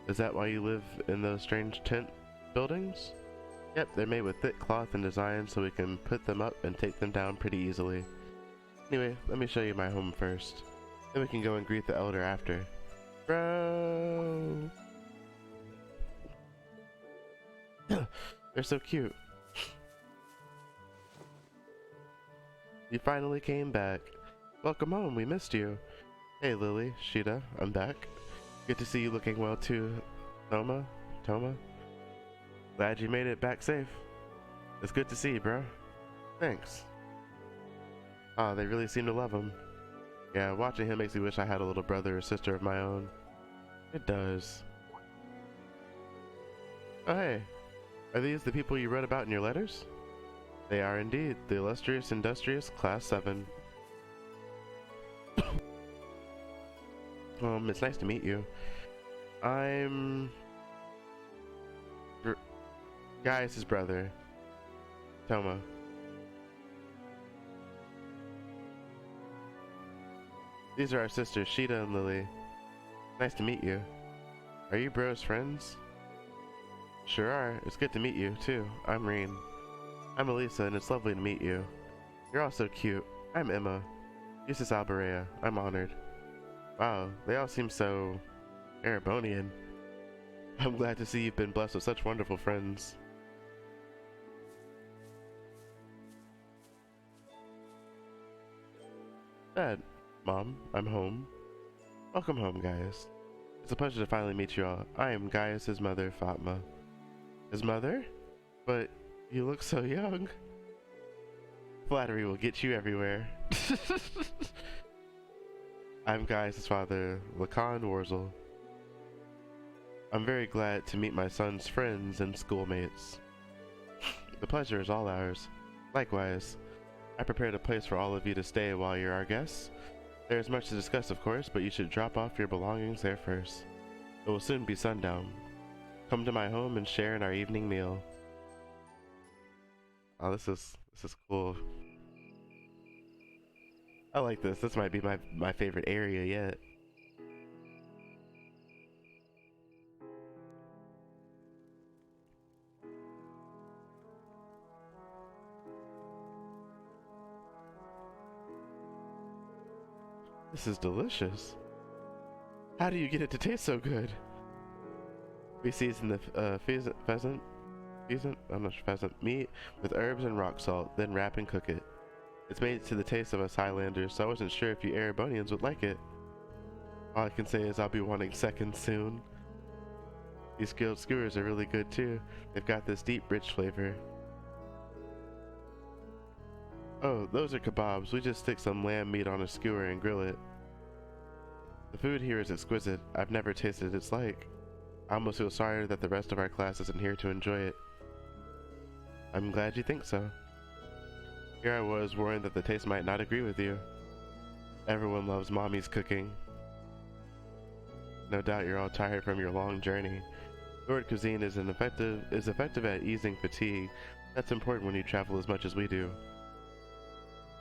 Is that why you live in those strange tent buildings? Yep, they're made with thick cloth and design so we can put them up and take them down pretty easily. Anyway, let me show you my home first. Then we can go and greet the elder after. Bro! They're so cute. You finally came back. Welcome home, we missed you. Hey Lily, Sheeta, I'm back. Good to see you looking well too, Toma. Glad you made it back safe. It's good to see you, bro. Thanks. Ah, they really seem to love him. Yeah, watching him makes me wish I had a little brother or sister of my own. It does. Oh hey, are these the people you wrote about in your letters? They are indeed, the illustrious, industrious, Class 7. It's nice to meet you. I'm... Gaius' brother, Toma. These are our sisters, Sheeta and Lily. Nice to meet you. Are you bros friends? Sure are. It's good to meet you, too. I'm Reen. I'm Elisa, and it's lovely to meet you. You're all so cute. I'm Emma. Eustace Alberea. I'm honored. Wow, they all seem so... Erebonian. I'm glad to see you've been blessed with such wonderful friends. Dad, Mom, I'm home. Welcome home, Gaius. It's a pleasure to finally meet you all. I am Gaius' mother, Fatma. His mother? But you look so young. Flattery will get you everywhere. I'm Gaius' father, Lacan Warzel. I'm very glad to meet my son's friends and schoolmates. The pleasure is all ours. Likewise, I prepared a place for all of you to stay while you're our guests. There is much to discuss, of course, but you should drop off your belongings there first. It will soon be sundown. Come to my home and share in our evening meal. Oh, this is cool. I like this. This might be my favorite area yet. This is delicious. How do you get it to taste so good? We season the pheasant meat with herbs and rock salt, then wrap and cook it. It's made to the taste of us Highlanders, so I wasn't sure if you Erebonians would like it. All I can say is I'll be wanting seconds soon. These grilled skewers are really good too. They've got this deep, rich flavor. Oh, those are kebabs. We just stick some lamb meat on a skewer and grill it. The food here is exquisite. I've never tasted its like. I almost feel sorry that the rest of our class isn't here to enjoy it. I'm glad you think so. Here I was worried that the taste might not agree with you. Everyone loves Mommy's cooking. No doubt you're all tired from your long journey. Nord cuisine is effective at easing fatigue. That's important when you travel as much as we do.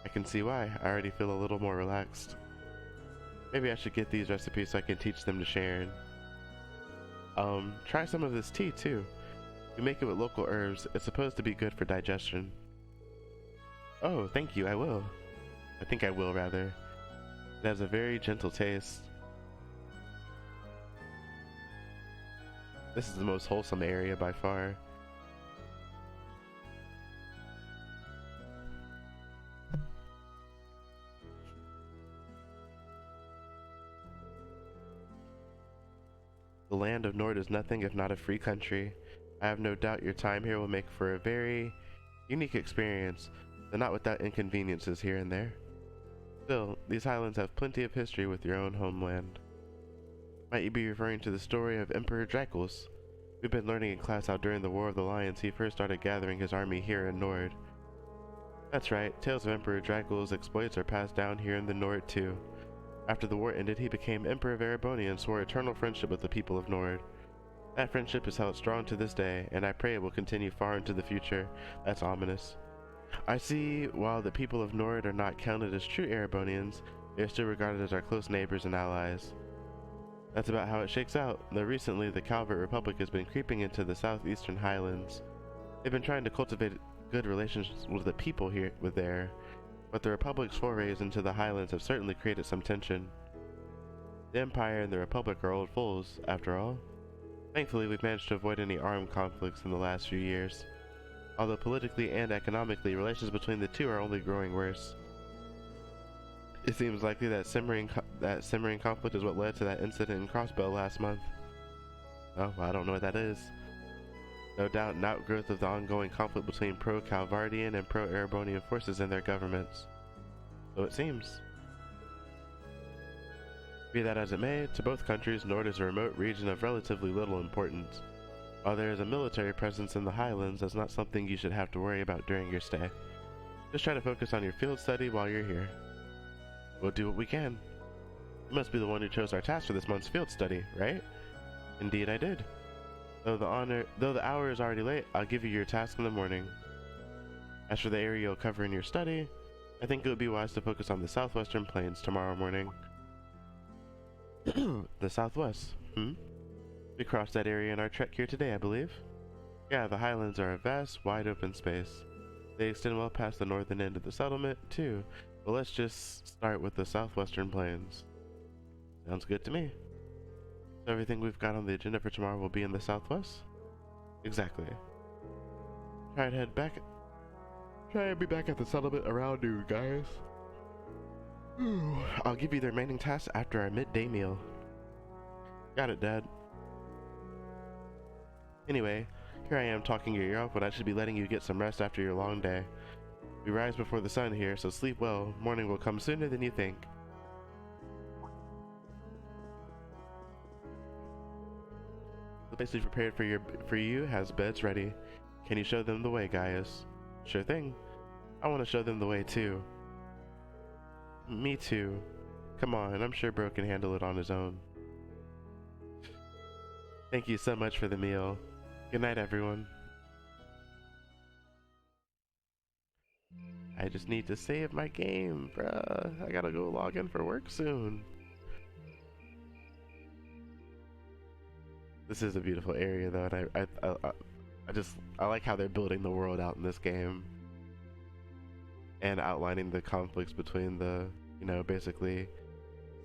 I can see why. I already feel a little more relaxed. Maybe I should get these recipes so I can teach them to Sharon. Try some of this tea too. We make it with local herbs. It's supposed to be good for digestion. Oh, thank you, I will. I think I will, rather. It has a very gentle taste. This is the most wholesome area by far. The land of Nord is nothing if not a free country. I have no doubt your time here will make for a very unique experience, but not without inconveniences here and there. Still, these highlands have plenty of history with your own homeland. Might you be referring to the story of Emperor Draculus? We've been learning in class how during the War of the Lions he first started gathering his army here in Nord. That's right, tales of Emperor Draculus' exploits are passed down here in the Nord too. After the war ended, he became Emperor of Erebonia and swore eternal friendship with the people of Nord. That friendship is held strong to this day, and I pray it will continue far into the future. That's ominous. I see, while the people of Nord are not counted as true Erebonians, they are still regarded as our close neighbors and allies. That's about how it shakes out, though recently the Calvert Republic has been creeping into the southeastern highlands. They've been trying to cultivate good relations with the people here there, but the Republic's forays into the highlands have certainly created some tension. The Empire and the Republic are old foes, after all. Thankfully, we've managed to avoid any armed conflicts in the last few years. Although politically and economically, relations between the two are only growing worse. It seems likely that simmering conflict is what led to that incident in Crossbow last month. Oh, well, I don't know what that is. No doubt an outgrowth of the ongoing conflict between pro-Calvardian and pro-Erebonian forces and their governments. So it seems. Be that as it may, to both countries, Nord is a remote region of relatively little importance. While there is a military presence in the Highlands, that's not something you should have to worry about during your stay. Just try to focus on your field study while you're here. We'll do what we can. You must be the one who chose our task for this month's field study, right? Indeed I did. Though the hour is already late, I'll give you your task in the morning. As for the area you'll cover in your study, I think it would be wise to focus on the southwestern plains tomorrow morning. The southwest, We crossed that area in our trek here today, I believe. Yeah, the Highlands are a vast, wide open space. They extend well past the northern end of the settlement, too. But let's just start with the southwestern plains. Sounds good to me. So everything we've got on the agenda for tomorrow will be in the southwest? Exactly. Try and be back at the settlement around noon, guys. I'll give you the remaining tasks after our midday meal. Got it, Dad. Anyway, here I am talking your ear off when I should be letting you get some rest after your long day. We rise before the sun here, so sleep well. Morning will come sooner than you think. The place we've prepared for you has beds ready. Can you show them the way, Gaius? Sure thing. I want to show them the way too. Me too. Come on, I'm sure Bro can handle it on his own. Thank you so much for the meal. Good night, everyone. I just need to save my game, bruh. I gotta go log in for work soon. This is a beautiful area, though, and I like how they're building the world out in this game. And outlining the conflicts between the, basically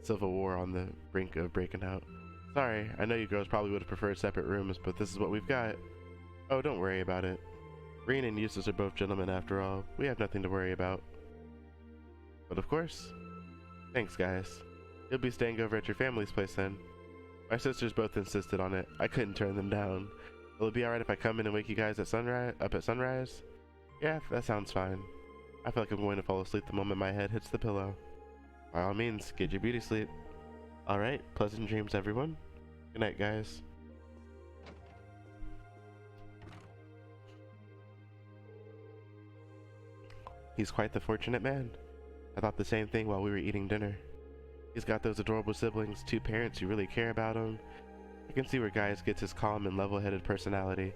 civil war on the brink of breaking out. Sorry, I know you girls probably would have preferred separate rooms, but this is what we've got. Oh, don't worry about it. Reen and Eustace are both gentlemen after all. We have nothing to worry about. But of course. Thanks, guys. You'll be staying over at your family's place then. My sisters both insisted on it. I couldn't turn them down. Will it be alright if I come in and wake you guys at sunrise? Yeah, that sounds fine. I feel like I'm going to fall asleep the moment my head hits the pillow. By all means, get your beauty sleep. Alright, pleasant dreams, everyone. Good night, guys. He's quite the fortunate man. I thought the same thing while we were eating dinner. He's got those adorable siblings, 2 parents who really care about him. I can see where Gaius gets his calm and level-headed personality.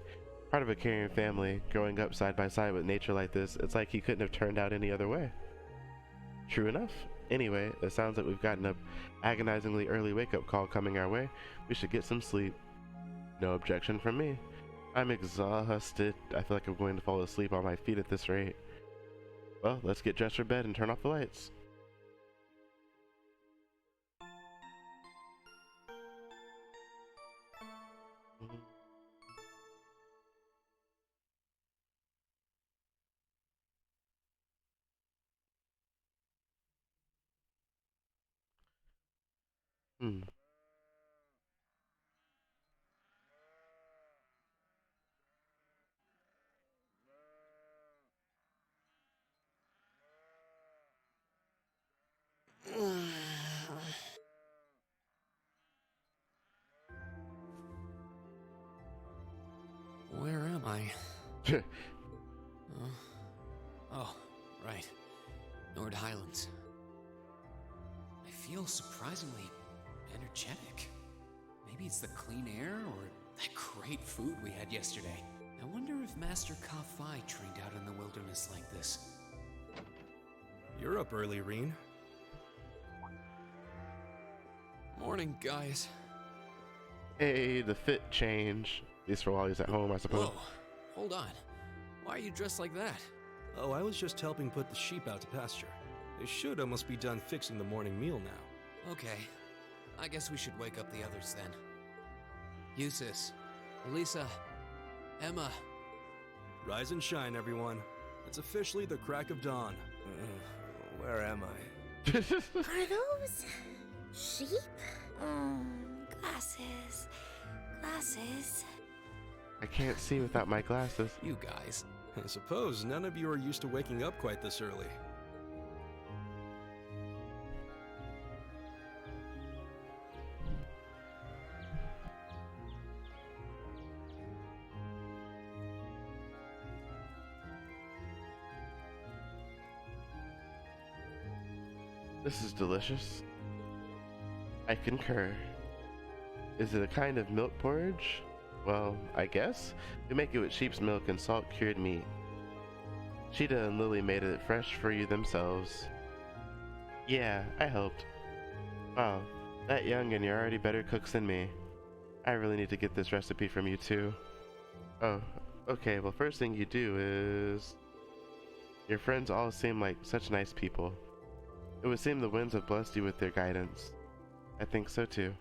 Part of a caring family, growing up side by side with nature like this, it's like he couldn't have turned out any other way. True enough. Anyway, it sounds like we've gotten an agonizingly early wake-up call coming our way. We should get some sleep. No objection from me. I'm exhausted. I feel like I'm going to fall asleep on my feet at this rate. Well, let's get dressed for bed and turn off the lights. Where am I? Oh, right. Nord Highlands. I feel surprisingly energetic. Maybe it's the clean air or that great food we had yesterday. I wonder if Master Ka-Fai trained out in the wilderness like this. You're up early, Reen. Morning, guys. Hey, the fit change. At least for while he's at home, I suppose. Whoa, hold on. Why are you dressed like that? Oh, I was just helping put the sheep out to pasture. They should almost be done fixing the morning meal now. Okay. I guess we should wake up the others then. Eustace, Elisa, Emma. Rise and shine, everyone. It's officially the crack of dawn. Where am I? Are those sheep? Glasses. Glasses. I can't see without my glasses. You guys. I suppose none of you are used to waking up quite this early. This is delicious. I concur. Is it a kind of milk porridge? Well, I guess. We make it with sheep's milk and salt cured meat. Cheetah and Lily made it fresh for you themselves. Yeah, I helped. Wow, that young and you're already better cooks than me. I really need to get this recipe from you too. Oh, okay, well first thing you do is... Your friends all seem like such nice people. It would seem the winds have blessed you with their guidance. I think so too.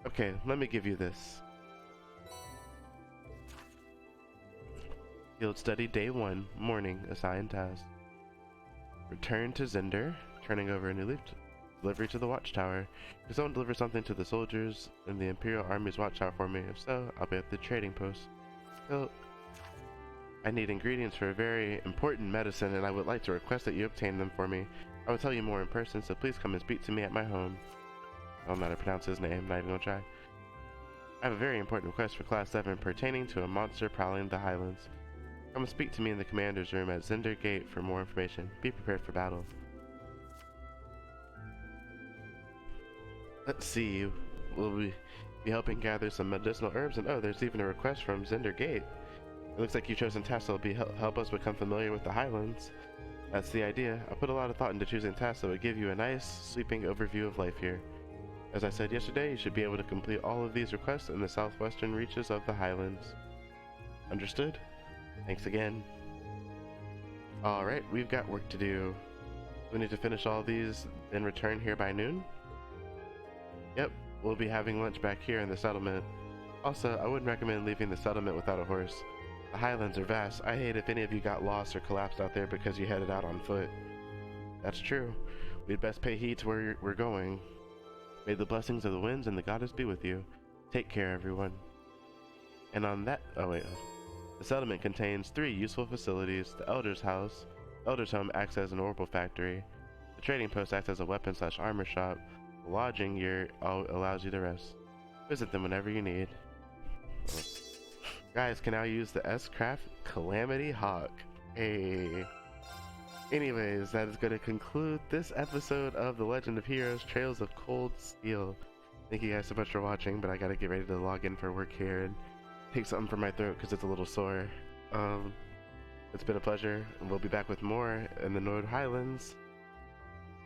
Okay, let me give you this. Field Study Day 1, Morning, Assigned Task. Return to Zender, turning over a new leaf. Delivery to the Watchtower. Can someone deliver something to the soldiers in the Imperial Army's Watchtower for me? If so, I'll be at the trading post. So, I need ingredients for a very important medicine, and I would like to request that you obtain them for me. I will tell you more in person, so please come and speak to me at my home. I don't know how to pronounce his name, not even gonna try. I have a very important request for Class 7 pertaining to a monster prowling the Highlands. Come and speak to me in the commander's room at Zender Gate for more information. Be prepared for battle. Let's see. Will we be helping gather some medicinal herbs? And oh, there's even a request from Zender Gate. It looks like you've chosen Tassel to help us become familiar with the Highlands. That's the idea. I put a lot of thought into choosing Tassel to give you a nice, sweeping overview of life here. As I said yesterday, you should be able to complete all of these requests in the southwestern reaches of the Highlands. Understood? Thanks again. Alright, we've got work to do. We need to finish all these, then return here by noon? Yep, we'll be having lunch back here in the settlement. Also, I wouldn't recommend leaving the settlement without a horse. The Highlands are vast. I hate if any of you got lost or collapsed out there because you headed out on foot. That's true. We'd best pay heed to where we're going. May the blessings of the winds and the goddess be with you. Take care, everyone. And on that... Oh, wait. The settlement contains 3 useful facilities. The Elder's House. The Elder's Home acts as an orbital factory. The trading post acts as a weapon/armor shop. The lodging gear allows you to rest. Visit them whenever you need. Oh. Guys can now use the S-Craft Calamity Hawk. Hey. Anyways, that is going to conclude this episode of The Legend of Heroes Trails of Cold Steel. Thank you guys so much for watching, but I gotta get ready to log in for work here and take something from my throat because it's a little sore. It's been a pleasure, and we'll be back with more in the Nord Highlands.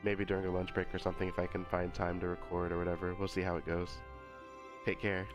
Maybe during a lunch break or something if I can find time to record or whatever. We'll see how it goes. Take care.